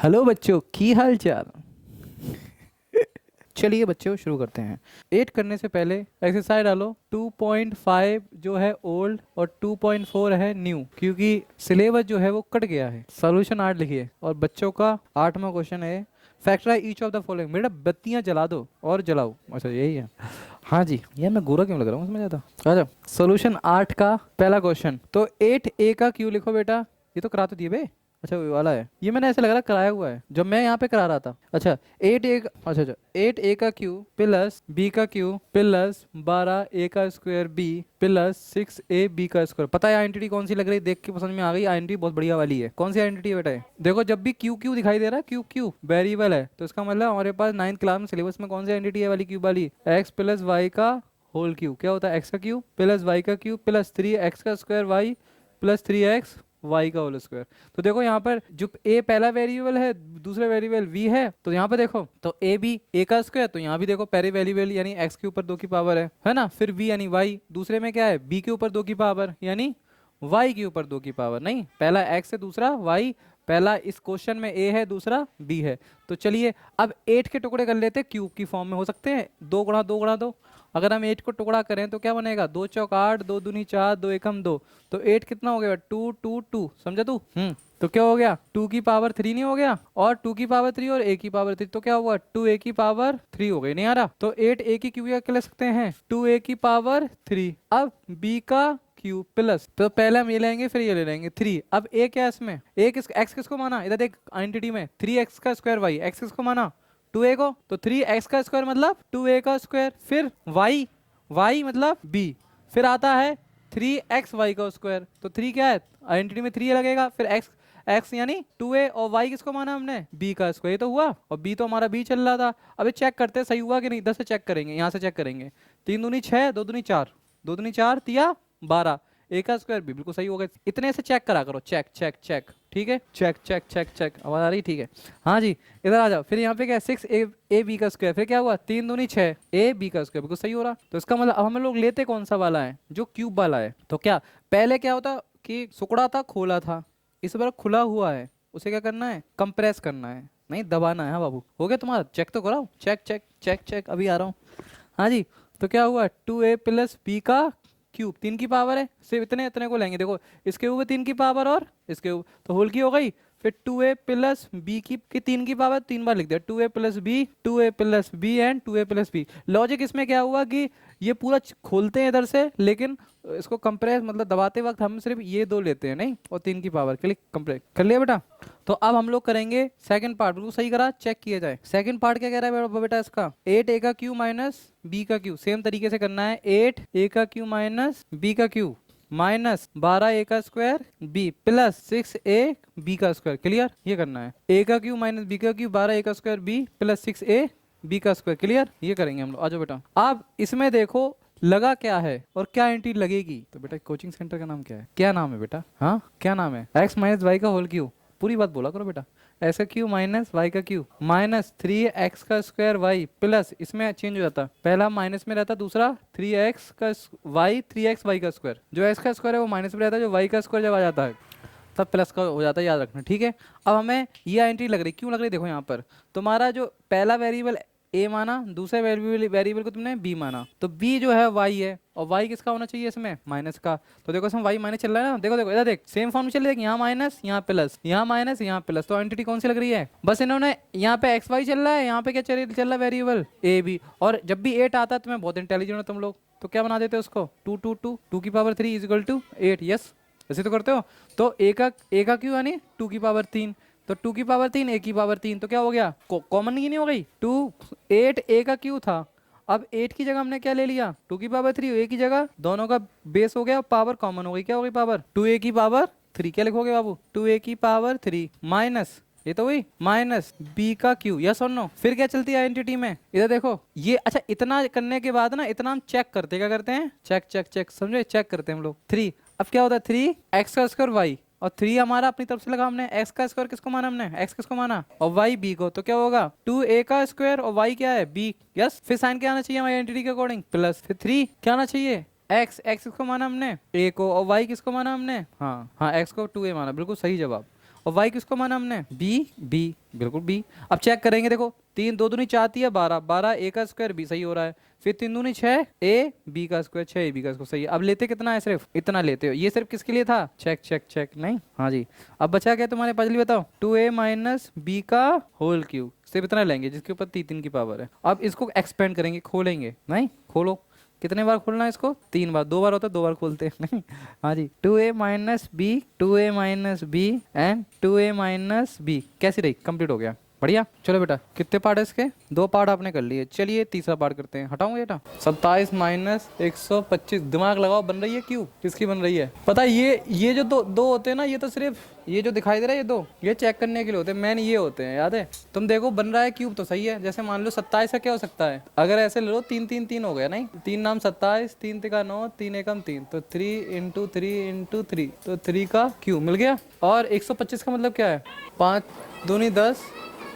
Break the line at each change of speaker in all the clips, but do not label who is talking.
Hello बच्चों, की हाल चाल। चलिए बच्चों शुरू करते हैं। 8 करने से पहले एक्सरसाइज डालो। 2.5 जो है ओल्ड और 2.4 है न्यू, क्योंकि सिलेबस जो है वो कट गया है। सॉल्यूशन 8 लिखिए और बच्चों का 8वां क्वेश्चन है factorize each of the following. बेटा बत्तियां जला दो और जलाओ। अच्छा यही है। हाँ जी, यार मैं गोरा क्यों लग रहा हूँ उसमें ज़्यादा। अच्छा, सोल्यूशन 8 का पहला क्वेश्चन तो 8a का क्यू लिखो बेटा। ये तो करा तो दिए बे। अच्छा वो वाला है, ये मैंने ऐसे लग रहा कराया हुआ है जब मैं यहाँ पे करा रहा था। अच्छा 8a का क्यू प्लस बी का क्यू प्लस 12a का स्क्वायर बी प्लस 6ab का स्क्वायर। पता है आइडेंटिटी कौन सी लग रही है? देख के पसंद में आ गई। आइडेंटिटी बहुत बढ़िया वाली है। कौन सी आइडेंटिटी है बेटा? देखो जब भी क्यू क्यू दिखाई दे रहा है, क्यू क्यू वेरिएबल है, तो इसका मतलब हमारे पास 9th क्लास में सिलेबस में कौन सी आइडेंटिटी है वाली? क्यूब वाली। एक्स प्लस वाई का होल क्यू क्या होता है? एक्स का क्यू प्लस वाई का क्यू प्लस 3x का square y plus 3x y का होल स्क्वायर। तो देखो यहाँ पर जो ए पहला वेरिएबल है, दूसरा वेरिएबल वी है, तो यहाँ पे देखो तो ए बी ए का स्क्वायर, तो यहाँ भी देखो पहले वेरिएबल यानी एक्स के ऊपर 2 की पावर है ना। फिर वी यानी वाई, दूसरे में क्या है? बी के ऊपर 2 की पावर यानी वाई के ऊपर 2 की पावर। नहीं, पहला एक्स है दूसरा वाई। पहला इस क्वेश्चन में ए है, दूसरा बी है। तो चलिए अब 8 के टुकड़े कर लेते हैं। क्यूब की फॉर्म में हो सकते हैं, 2 गुणा 2 गुणा 2। अगर हम 8 को टुकड़ा करें तो क्या बनेगा? 2 चौक 8, 2 दूनी 4, 2 एकम 2। तो 8 कितना हो गया? 2 2 2। समझा तू? तो क्या हो गया? 2 की पावर 3 नहीं हो गया? और 2 की पावर 3 और a की पावर 3, तो क्या हुआ? 2a की पावर 3 हो गई। नहीं आ रहा? तो 8a की क्यू क्या ले सकते हैं? 2a की पावर 3। अब b का क्यूब प्लस, तो पहले हम ये लेंगे फिर ये ले लेंगे 3। अब a क्या है इसमें? x किसको माना? इधर देख आइडेंटिटी में 3x का स्क्वायर y, x किसको माना? 2a को। तो 3x का स्क्वायर मतलब 2a का स्क्वायर, फिर y मतलब b, फिर आता है 3xy का स्क्वायर। तो 3 क्या है? आइडेंटिटी में 3 लगेगा। फिर x यानी 2a और y किसको माना हमने? b का स्क्वायर। ये तो हुआ, और b तो हमारा b चल रहा था। अबे चेक करते हैं सही हुआ कि नहीं। 10 से चेक करेंगे, यहाँ से चेक करेंगे। 3 दूनी 6, 2 दूनी 4, 2 दूनी 4 तिया 12, ए का स्क्वायर भी बिल्कुल सही होगा। इतने से चेक करा करो। चेक चेक चेक, ठीक है। चेक चेक चेक चेक, आवाज आ रही? ठीक है। हाँ जी, इधर आ जाओ। फिर यहाँ पे क्या है? 6 ए बी का स्क्वायर। फिर क्या हुआ? 3 दूनी 6, ए बी का स्क्वायर बिल्कुल सही हो रहा। तो इसका मतलब अब हम लोग लेते कौन सा वाला है? जो क्यूब वाला है। तो क्या पहले क्या होता कि सुकड़ा था, खोला था, इस बार खुला हुआ है, उसे क्या करना है? कंप्रेस करना है, नहीं दबाना है। हाँ बाबू, हो गया तुम्हारा? चेक तो कराओ। चेक चेक चेक चेक, अभी आ रहा हूँ। हाँ जी, तो क्या हुआ? 2a प्लस बी का क्यूब, 3 की पावर है, सिर्फ इतने इतने को लेंगे। देखो इसके ऊपर 3 की पावर और इसके ऊपर, तो होल की हो गई। फिर 2a प्लस बी की 3 की पावर 3 बार लिख दिया। 2a plus b and 2a plus b. Logic इसमें क्या हुआ कि ये पूरा खोलते हैं इधर से, लेकिन इसको कंप्रेस मतलब दबाते वक्त हम सिर्फ ये 2 लेते हैं, नहीं, और 3 की पावर के लिए कंप्रेस कर लिया बेटा। तो अब हम लोग करेंगे सेकंड पार्ट। बिल्कुल सही करा, चेक किया जाए। सेकंड पार्ट क्या कह रहा है बेटा इसका? 8a का क्यू माइनस b का क्यू। सेम तरीके से करना है। 8a का क्यू माइनस b का क्यू माइनस 12a का square b plus 6a b का स्क्वायर। क्लियर? ये करना है। a का क्यू माइनस b का क्यू 12a का square b plus 6a b का स्क्वायर। क्लियर? ये करेंगे हम लोग। आ जाओ बेटा। अब इसमें देखो लगा क्या है और क्या एंट्री लगेगी। तो बेटा कोचिंग सेंटर का नाम क्या है? क्या नाम है बेटा? हाँ क्या नाम है? x माइनस वाई का होल क्यू। पूरी बात बोला करो बेटा। एक्स का क्यू माइनस वाई का क्यू माइनस 3x का स्क्वायर वाई प्लस, इसमें चेंज हो जाता, पहला माइनस में रहता, दूसरा 3x का वाई 3x वाई का स्क्वायर। जो x का स्क्वायर है वो माइनस में रहता है, जो y का स्क्वायर जब आ जाता है तब प्लस का हो जाता है, याद रखना। ठीक है। अब हमें ये एंट्री लग रही, क्यों लग रही? देखो यहाँ पर तुम्हारा जो पहला वेरिएबल a माना, दूसरे वेरिएबल को तुमने b माना, तो b जो है y है, और y किसका होना चाहिए इसमें? माइनस का। तो देखो इसमें y माइनस चल रहा है ना। देखो देखो इधर देख, सेम फॉर्म में चल रहा है, यहाँ माइनस यहाँ प्लस, यहाँ माइनस यहाँ प्लस। तो आइडेंटिटी कौन सी लग रही है? बस इन्होंने यहाँ पे एक्स वाई चल रहा है, यहाँ पे क्या चल रहा है? Variable a b. और जब भी 8 आता है, तुम्हें बहुत इंटेलिजेंट हो तुम लोग, तो क्या बना देते हो उसको? 2 2 2 2 की power 3 is equal to 8। Yes, ऐसे तो करते हो। तो ए का क्यों यानी 2 की पावर 3, तो 2 की पावर 3 ए की पावर 3, तो क्या हो गया? कॉमन की नहीं हो गई? 2 8 ए का क्यू था, अब 8 की जगह हमने क्या ले लिया? 2 की पावर 3, ए की जगह दोनों का बेस हो गया, पावर कॉमन हो गई। क्या हो गई पावर? 2a की पावर 3। क्या लिखोगे बाबू? 2a की पावर 3 माइनस, ये तो हुई, माइनस b का क्यू। यस और नो? फिर क्या चलती है आइडेंटिटी में? इधर देखो ये। अच्छा, इतना करने के बाद ना, इतना हम चेक करते, क्या करते हैं? चेक चेक चेक, समझे? चेक करते हैं हम लोग। 3, अब क्या होता है? 3x का स्क्वायर y, और 3 हमारा अपनी तरफ से लगा हमने। x का स्क्वायर किसको माना हमने? x किसको माना? और y b को। तो क्या होगा? 2a का स्क्वायर और y क्या है? b। यस, फिर साइन क्या आना चाहिए हमारी आइडेंटिटी के अकॉर्डिंग? प्लस। फिर 3 क्या आना चाहिए? x किसको माना हमने? a को, और y किसको माना हमने? हाँ हाँ, x को 2a माना, बिल्कुल सही जवाब। और y किसको माना हमने, b, बिल्कुल b। अब चेक करेंगे, देखो 3 2 दूनी 4 है 12, 12 a का स्क्वायर b, सही हो रहा है। फिर 3 दूनी 6 a b का स्क्वायर, 6 a b का स्क्वायर, सही है। अब लेते कितना है, सिर्फ इतना लेते हो। ये सिर्फ किसके लिए था, चेक चेक चेक, नहीं, हाँ जी। अब बचा क्या तुम्हारे पास, बताओ, 2a माइनस b का होल क्यूब, सिर्फ इतना लेंगे जिसके ऊपर 3 की पावर है। अब इसको एक्सपेंड करेंगे, खोलेंगे, नहीं खोलो, कितने बार खोलना है इसको, 3 बार, 2 बार होता है 2 बार खोलते हैं नहीं, हाँ जी। 2a minus b, 2a minus b and 2a minus b, कैसी रही, कंप्लीट हो गया, बढ़िया। चलो बेटा, कितने पार्ट है इसके, 2 पार्ट आपने कर लिए। चलिए तीसरा पार्ट करते हैं, हटाऊंगा बेटा। 27 माइनस 125, दिमाग लगाओ, बन रही है क्यूब, किसकी बन रही है पता है। ये जो दो होते हैं ना, ये तो सिर्फ ये जो दिखाई दे रहा है, ये दो, ये चेक करने के लिए होते हैं, मेन ये होते हैं, याद है। तुम देखो बन रहा है क्यूब तो सही है। जैसे मान लो 27 का क्या हो सकता है, अगर ऐसे ले लो, 3 3 3 हो गया, नहीं, 3 नाम 27, 3 का 9, 3 एकम 3, तो 3 इंटू 3 इंटू 3, तो 3 का क्यूब मिल गया। और 125 का मतलब क्या है, 5 दूनी 10,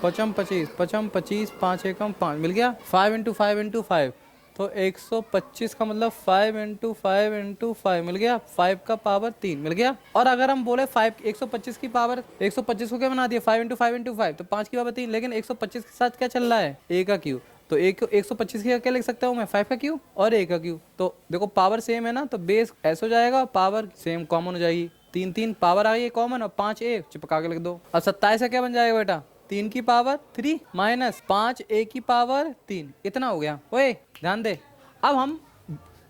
पचम 25, पचम 25, 5 एकम 5, मिल गया। 5 इंटू 5 इंटू 5, तो 125 का मतलब 5 इंटू 5 इंटू 5, मिल गया। 5 का पावर 3, मिल गया। और अगर हम बोले 5 125 की पावर, 125 को क्या बना दिया, 5 इंटू 5 इंटू 5, तो 5 की पावर 3, लेकिन 125 के साथ क्या चल रहा है, a का क्यूब, तो 125 का क्या लिख सकता हूँ मैं, 5 का क्यूब और a का क्यूब। तो देखो पावर सेम है ना, तो बेस ऐसे हो जाएगा, पावर सेम कॉमन हो जाएगी, 3 3 पावर आ गई कॉमन, और 5 a चिपका के लिख दो। अब 27 का क्या बन जाएगा बेटा, 3 की पावर 3 माइनस 5 a की पावर 3, इतना हो गया। ओए ध्यान दे, अब हम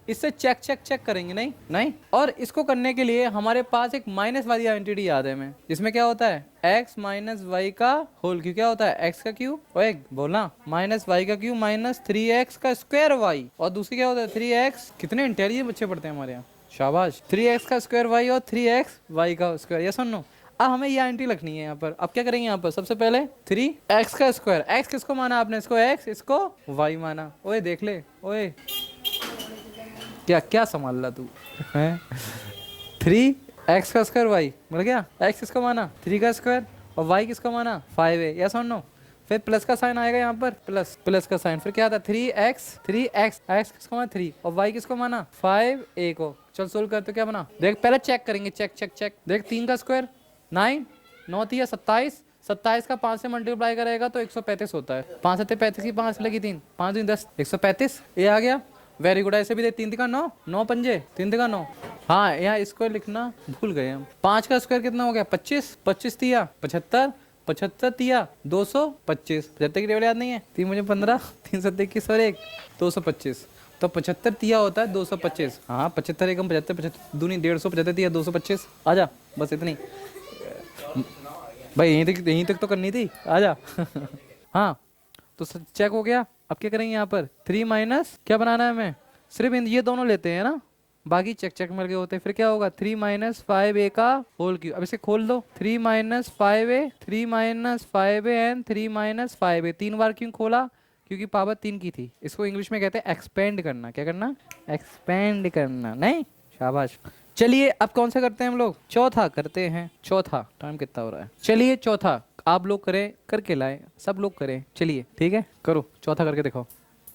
इससे चेक चेक चेक करेंगे, नहीं नहीं। और इसको करने के लिए हमारे पास एक माइनस वाली आइडेंटिटी याद है हमें, जिसमें क्या होता है, x माइनस वाई का होल क्यूब, क्या होता है, x का क्यूब, ओए बोलना, माइनस वाई का क्यूब माइनस 3x का स्क्वायर y, और दूसरी क्या होता है 3x। कितने इंटेलिजेंट बच्चे पढ़ते हैं हमारे यहाँ, शाबाश। 3x का स्क्वायर y और 3x y का स्क्वायर, ये सुनो। अब हमें ये आइडेंटिटी लिखनी है यहाँ पर। अब क्या करेंगे यहाँ पर, सबसे पहले 3x का स्क्वायर, x किसको माना आपने, इसको x, इसको y माना। ओए देख ले, ओए क्या क्या संभाल रहा तू है। 3x का स्क्वायर y, मिल गया। x किसको माना, 3 का स्क्वायर, और y किसको माना, 5 है, यस और नो। फिर प्लस का साइन आएगा यहाँ पर, प्लस का साइन, फिर क्या आता है 3x x किसको माना 3, और y किसको माना 5 a को। चल सोल्व करते क्या बना, देख पहले चेक करेंगे, चेक चेक चेक, देख 3 का स्क्वायर 9, 9 3 27, 27 का 5 से मल्टीप्लाई करेगा तो 135 होता है। 5 7 35 की 5 लगी 3, 5 2 10, 135, ये आ गया। वेरी गुड, ऐसे भी दे, 3 का 9, 9 पंजे 3 का 9। हाँ यहाँ इसको लिखना भूल गए हम। 5 का स्क्वायर कितना हो गया 25, 25 तिया 75, 75 तिया 225, 75 की टेबल याद नहीं है, 3 मुझे 15, 3 7 21 और 1 225, तो 75 तिया होता है 225। हाँ 75 एकम 75, 75 दूनी 150, 75 तिया 225, आजा बस इतनी भाई, यहीं तक तो करनी थी, आजा हाँ तो चेक हो गया। अब क्या करेंगे यहाँ पर, 3 माइनस क्या बनाना है हमें, सिर्फ ये दोनों लेते हैं ना, बाकी चेक चेक मिल गए होते हैं। फिर क्या होगा 3 माइनस 5a का होल क्यूब, अब इसे खोल दो, 3 minus 5a, 3 minus 5a and 3 minus 5a, 3 बार क्यों खोला, क्योंकि पावर 3 की थी। इसको इंग्लिश में कहते हैं एक्सपेंड करना, क्या करना, एक्सपेंड करना, नहीं, शाबाश। चलिए अब कौन सा करते हैं हम लोग, चौथा करते हैं। चौथा, टाइम कितना हो रहा है, चलिए चौथा आप लोग करें, करके लाए, सब लोग करें, चलिए ठीक है, करो चौथा करके दिखाओ।